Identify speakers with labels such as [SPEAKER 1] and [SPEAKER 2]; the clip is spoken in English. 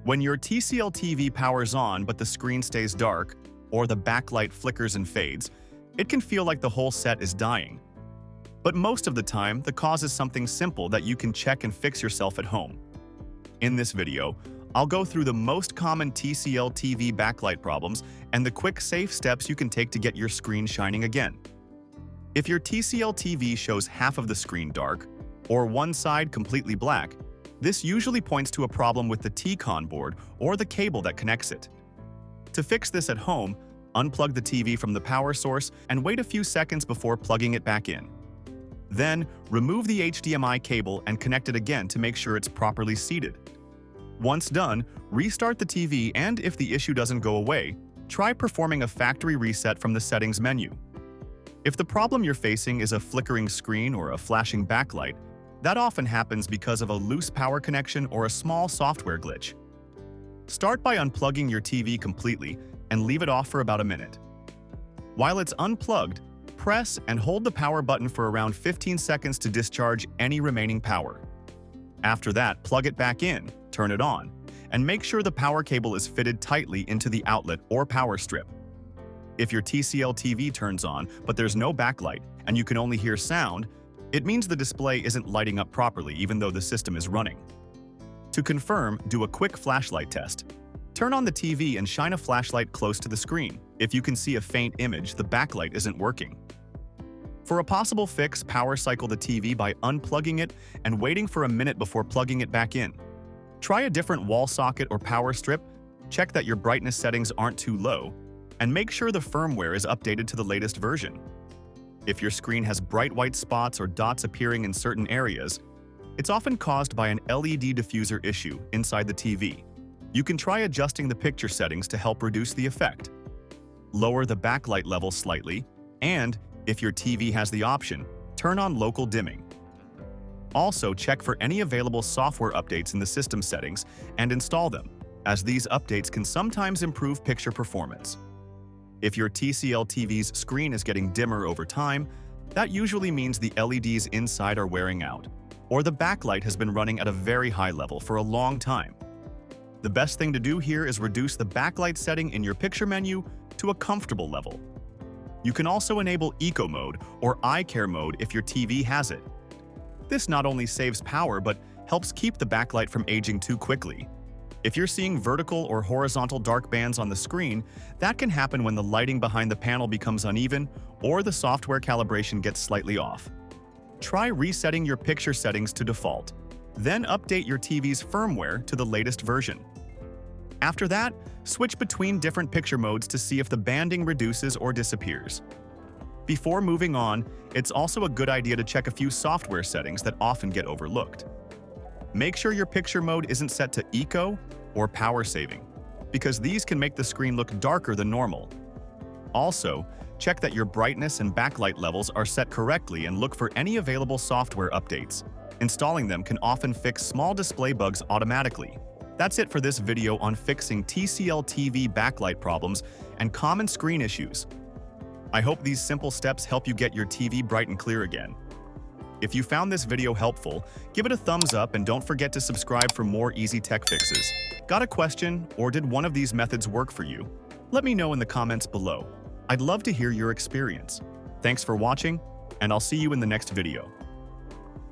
[SPEAKER 1] When your TCL TV powers on but the screen stays dark, or the backlight flickers and fades, it can feel like the whole set is dying. But most of the time, the cause is something simple that you can check and fix yourself at home. In this video, I'll go through the most common TCL TV backlight problems and the quick, safe steps you can take to get your screen shining again. If your TCL TV shows half of the screen dark, or one side completely black, this usually points to a problem with the T-con board or the cable that connects it. To fix this at home, unplug the TV from the power source and wait a few seconds before plugging it back in. Then, remove the HDMI cable and connect it again to make sure it's properly seated. Once done, restart the TV, and if the issue doesn't go away, try performing a factory reset from the settings menu. If the problem you're facing is a flickering screen or a flashing backlight, that often happens because of a loose power connection or a small software glitch. Start by unplugging your TV completely and leave it off for about a minute. While it's unplugged, press and hold the power button for around 15 seconds to discharge any remaining power. After that, plug it back in, turn it on, and make sure the power cable is fitted tightly into the outlet or power strip. If your TCL TV turns on but there's no backlight and you can only hear sound, it means the display isn't lighting up properly even though the system is running. To confirm, do a quick flashlight test. Turn on the TV and shine a flashlight close to the screen. If you can see a faint image, the backlight isn't working. For a possible fix, power cycle the TV by unplugging it and waiting for a minute before plugging it back in. Try a different wall socket or power strip, check that your brightness settings aren't too low, and make sure the firmware is updated to the latest version. If your screen has bright white spots or dots appearing in certain areas, it's often caused by an LED diffuser issue inside the TV. You can try adjusting the picture settings to help reduce the effect. Lower the backlight level slightly, and, if your TV has the option, turn on local dimming. Also, check for any available software updates in the system settings and install them, as these updates can sometimes improve picture performance. If your TCL TV's screen is getting dimmer over time, that usually means the LEDs inside are wearing out, or the backlight has been running at a very high level for a long time. The best thing to do here is reduce the backlight setting in your picture menu to a comfortable level. You can also enable Eco Mode or Eye Care Mode if your TV has it. This not only saves power but helps keep the backlight from aging too quickly. If you're seeing vertical or horizontal dark bands on the screen, that can happen when the lighting behind the panel becomes uneven or the software calibration gets slightly off. Try resetting your picture settings to default, then update your TV's firmware to the latest version. After that, switch between different picture modes to see if the banding reduces or disappears. Before moving on, it's also a good idea to check a few software settings that often get overlooked. Make sure your picture mode isn't set to Eco or Power Saving, because these can make the screen look darker than normal. Also, check that your brightness and backlight levels are set correctly and look for any available software updates. Installing them can often fix small display bugs automatically. That's it for this video on fixing TCL TV backlight problems and common screen issues. I hope these simple steps help you get your TV bright and clear again. If you found this video helpful, give it a thumbs up and don't forget to subscribe for more easy tech fixes. Got a question, or did one of these methods work for you? Let me know in the comments below. I'd love to hear your experience. Thanks for watching, and I'll see you in the next video.